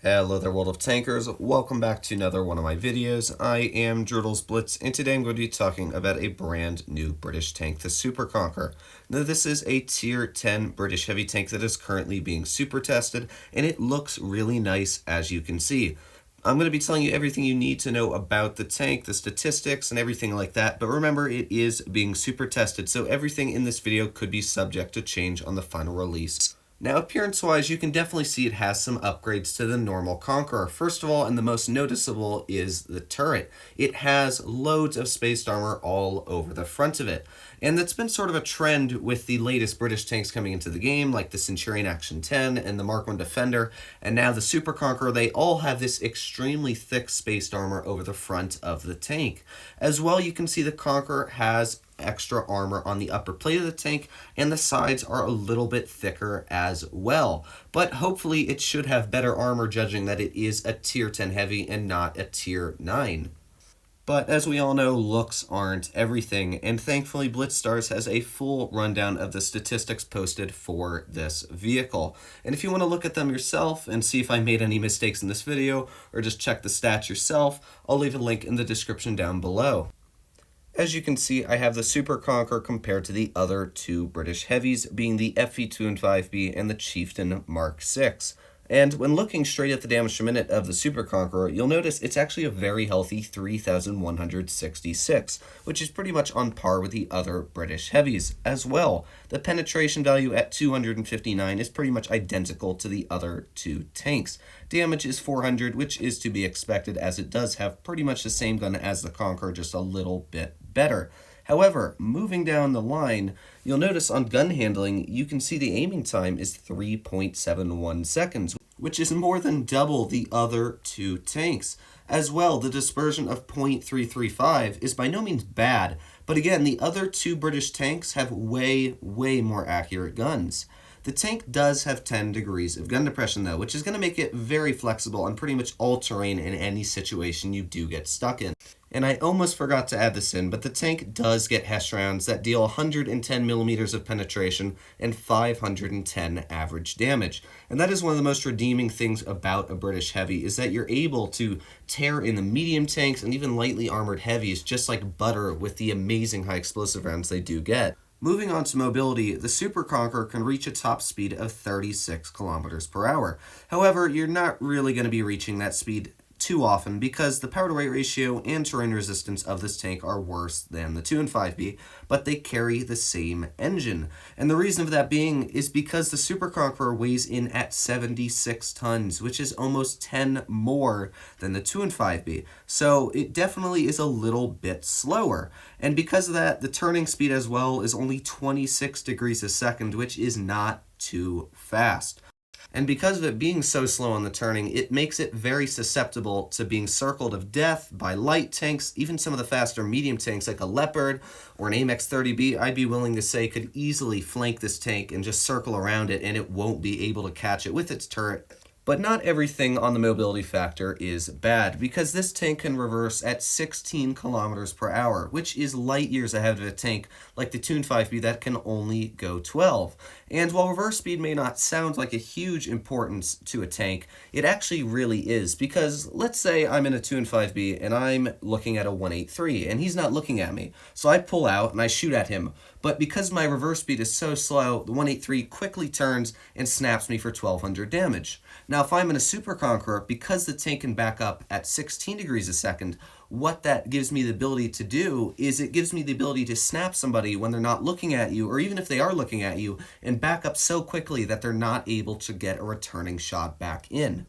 Hello there, world of tankers. Welcome back to another one of my videos. I am Tanks Blitz, and today I'm going to be talking about a brand new British tank, the Super Conqueror. Now, this is a Tier 10 British heavy tank that is currently being super tested, and it looks really nice, as you can see. I'm going to be telling you everything you need to know about the tank, the statistics, and everything like that, but remember, it is being super tested, so everything in this video could be subject to change on the final release. Now, appearance-wise, you can definitely see it has some upgrades to the normal Conqueror. First of all, and the most noticeable, is the turret. It has loads of spaced armor all over the front of it. And that's been sort of a trend with the latest British tanks coming into the game, like the Centurion Action 10 and the Mark 1 Defender, and now the Super Conqueror. They all have this extremely thick spaced armor over the front of the tank. As well, you can see the Conqueror has extra armor on the upper plate of the tank, and the sides are a little bit thicker as well. But hopefully it should have better armor, judging that it is a Tier 10 heavy and not a Tier 9. But as we all know, looks aren't everything, and thankfully BlitzStars has a full rundown of the statistics posted for this vehicle. And if you want to look at them yourself and see if I made any mistakes in this video, or just check the stats yourself, I'll leave a link in the description down below. As you can see, I have the Super Conqueror compared to the other two British heavies, being the FV2 and the Chieftain Mark 6. And when looking straight at the damage per minute of the Super Conqueror, you'll notice it's actually a very healthy 3,166, which is pretty much on par with the other British heavies as well. The penetration value at 259 is pretty much identical to the other two tanks. Damage is 400, which is to be expected, as it does have pretty much the same gun as the Conqueror, just a little bit better. However, moving down the line, you'll notice on gun handling, you can see the aiming time is 3.71 seconds, which is more than double the other two tanks. As well, the dispersion of 0.335 is by no means bad, but again, the other two British tanks have way more accurate guns. The tank does have 10 degrees of gun depression though, which is going to make it very flexible on pretty much all terrain in any situation you do get stuck in. And I almost forgot to add this in, but the tank does get HESH rounds that deal 110 millimeters of penetration and 510 average damage. And that is one of the most redeeming things about a British heavy, is that you're able to tear in the medium tanks and even lightly armored heavies just like butter with the amazing high explosive rounds they do get. Moving on to mobility, the Super Conqueror can reach a top speed of 36 kilometers per hour. However, you're not really going to be reaching that speed too often, because the power to weight ratio and terrain resistance of this tank are worse than the 2 and 5B, but they carry the same engine. And the reason for that being is because the Super Conqueror weighs in at 76 tons, which is almost 10 more than the 2 and 5B. So it definitely is a little bit slower. And because of that, the turning speed as well is only 26 degrees a second, which is not too fast. And because of it being so slow on the turning, it makes it very susceptible to being circled of death by light tanks. Even some of the faster medium tanks like a Leopard or an AMX 30B, I'd be willing to say could easily flank this tank and just circle around it, and it won't be able to catch it with its turret. But not everything on the mobility factor is bad, because this tank can reverse at 16 kilometers per hour, which is light years ahead of a tank like the Toon 5B that can only go 12. And while reverse speed may not sound like a huge importance to a tank, it actually really is, because let's say I'm in a Toon 5B and I'm looking at a 183 and he's not looking at me. So I pull out and I shoot at him. But because my reverse speed is so slow, the 183 quickly turns and snaps me for 1200 damage. Now, if I'm in a Super Conqueror, because the tank can back up at 16 degrees a second, what that gives me the ability to do is it gives me the ability to snap somebody when they're not looking at you, or even if they are looking at you, and back up so quickly that they're not able to get a returning shot back in.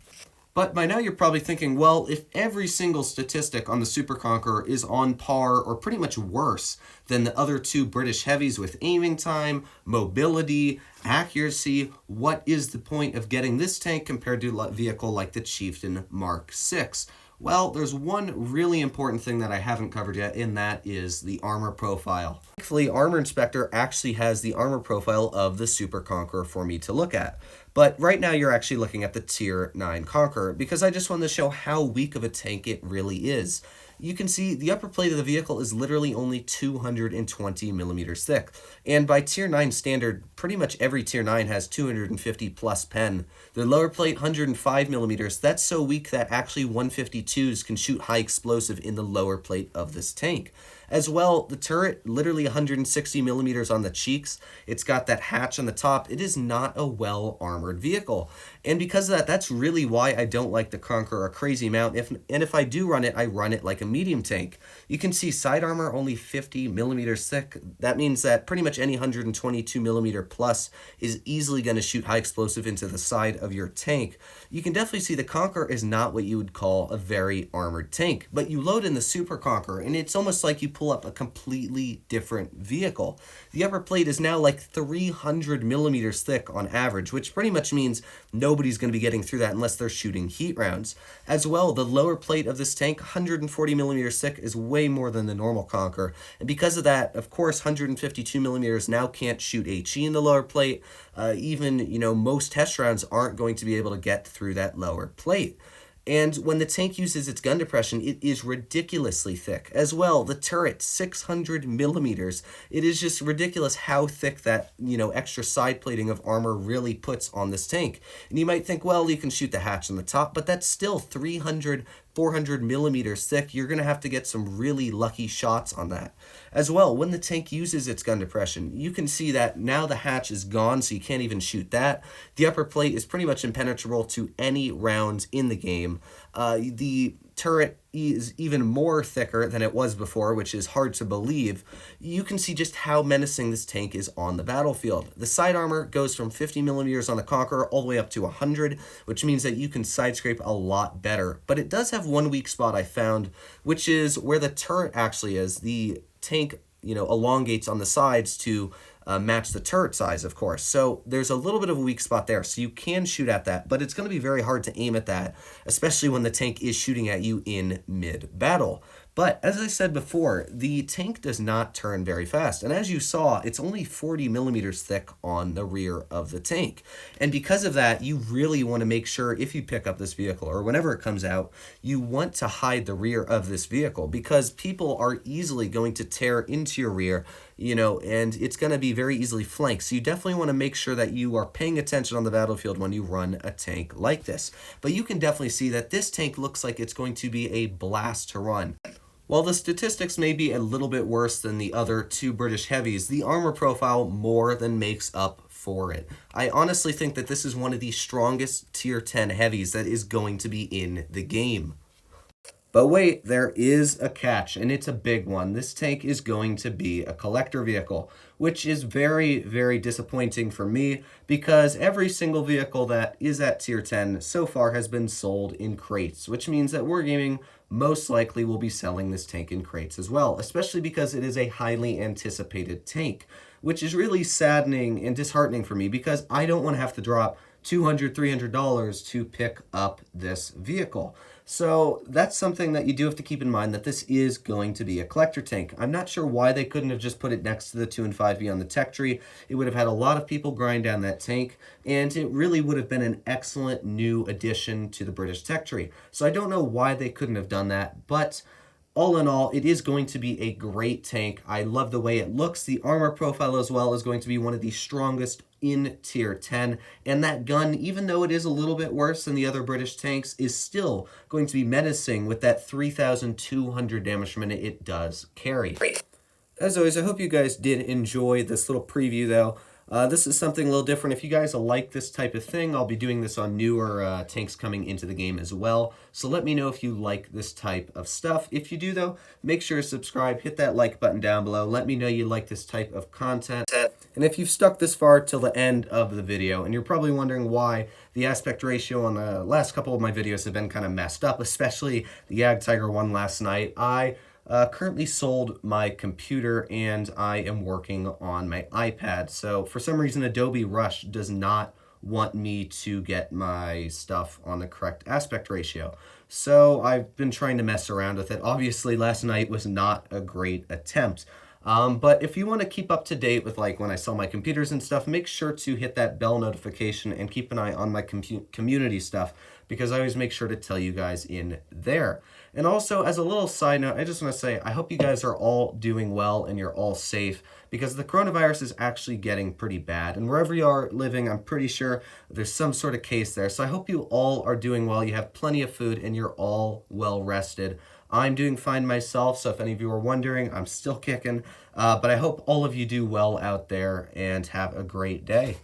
But by now you're probably thinking, well, if every single statistic on the Super Conqueror is on par or pretty much worse than the other two British heavies with aiming time, mobility, accuracy, what is the point of getting this tank compared to a vehicle like the Chieftain Mark 6? Well, there's one really important thing that I haven't covered yet, and that is the armor profile. Thankfully, Armor Inspector actually has the armor profile of the Super Conqueror for me to look at. But right now you're actually looking at the Tier 9 Conqueror, because I just wanted to show how weak of a tank it really is. You can see the upper plate of the vehicle is literally only 220 millimeters thick. And by Tier 9 standard, pretty much every Tier 9 has 250 plus pen. The lower plate, 105 millimeters. That's so weak that actually 152s can shoot high explosive in the lower plate of this tank. As well, the turret, literally 160 millimeters on the cheeks. It's got that hatch on the top. It is not a well-armored vehicle. And because of that, that's really why I don't like the Conqueror a crazy amount. If I do run it, I run it like a medium tank. You can see side armor only 50 millimeters thick. That means that pretty much any 122 millimeter plus is easily going to shoot high explosive into the side of your tank. You can definitely see the Conqueror is not what you would call a very armored tank. But you load in the Super Conqueror, and it's almost like you pull up a completely different vehicle. The upper plate is now like 300 millimeters thick on average, which pretty much means nobody's going to be getting through that unless they're shooting heat rounds. As well, the lower plate of this tank, 140 millimeters thick, is way more than the normal Conqueror. And because of that, of course, 152 millimeters now can't shoot HE in the lower plate. Even, most test rounds aren't going to be able to get through that lower plate. And when the tank uses its gun depression, it is ridiculously thick. As well, the turret, 600 millimeters. It is just ridiculous how thick that, extra side plating of armor really puts on this tank. And you might think, well, you can shoot the hatch on the top, but that's still 300, 400 millimeters thick. You're going to have to get some really lucky shots on that. As well, when the tank uses its gun depression, you can see that now the hatch is gone, so you can't even shoot that. The upper plate is pretty much impenetrable to any rounds in the game. The turret is even more thicker than it was before, which is hard to believe. You can see just how menacing this tank is on the battlefield. The side armor goes from 50 millimeters on the Conqueror all the way up to 100, which means that you can side scrape a lot better. But it does have one weak spot I found, which is where the turret actually is. The tank, elongates on the sides to match the turret size, of course. So there's a little bit of a weak spot there. So you can shoot at that, but it's going to be very hard to aim at that, especially when the tank is shooting at you in mid-battle. But as I said before, the tank does not turn very fast. And as you saw, it's only 40 millimeters thick on the rear of the tank. And because of that, you really want to make sure if you pick up this vehicle or whenever it comes out, you want to hide the rear of this vehicle because people are easily going to tear into your rear, and it's going to be very easily flanked. So you definitely want to make sure that you are paying attention on the battlefield when you run a tank like this. But you can definitely see that this tank looks like it's going to be a blast to run. While the statistics may be a little bit worse than the other two British heavies, the armor profile more than makes up for it. I honestly think that this is one of the strongest Tier 10 heavies that is going to be in the game. But wait, there is a catch, and it's a big one. This tank is going to be a collector vehicle, which is very, very disappointing for me because every single vehicle that is at Tier 10 so far has been sold in crates, which means that Wargaming most likely will be selling this tank in crates as well, especially because it is a highly anticipated tank, which is really saddening and disheartening for me because I don't want to have to drop $200, $300 to pick up this vehicle. So that's something that you do have to keep in mind, that this is going to be a collector tank. I'm not sure why they couldn't have just put it next to the 2 and 5V on the tech tree. It would have had a lot of people grind down that tank, and it really would have been an excellent new addition to the British tech tree. So I don't know why they couldn't have done that, but all in all, it is going to be a great tank. I love the way it looks. The armor profile as well is going to be one of the strongest in Tier 10. And that gun, even though it is a little bit worse than the other British tanks, is still going to be menacing with that 3,200 damage per minute it does carry. As always, I hope you guys did enjoy this little preview, though. This is something a little different. If you guys like this type of thing, I'll be doing this on newer tanks coming into the game as well. So let me know if you like this type of stuff. If you do, though, make sure to subscribe, hit that like button down below. Let me know you like this type of content. And if you've stuck this far till the end of the video, and you're probably wondering why the aspect ratio on the last couple of my videos have been kind of messed up, especially the Ag Tiger one last night, I currently sold my computer and I am working on my iPad. So for some reason, Adobe Rush does not want me to get my stuff on the correct aspect ratio. So I've been trying to mess around with it. Obviously, last night was not a great attempt. But if you want to keep up to date with like when I sell my computers and stuff, make sure to hit that bell notification and keep an eye on my community stuff, because I always make sure to tell you guys in there. And also, as a little side note, I just want to say I hope you guys are all doing well and you're all safe, because the coronavirus is actually getting pretty bad. And wherever you are living, I'm pretty sure there's some sort of case there. So I hope you all are doing well, you have plenty of food, and you're all well rested. I'm doing fine myself, so if any of you are wondering, I'm still kicking. But I hope all of you do well out there and have a great day.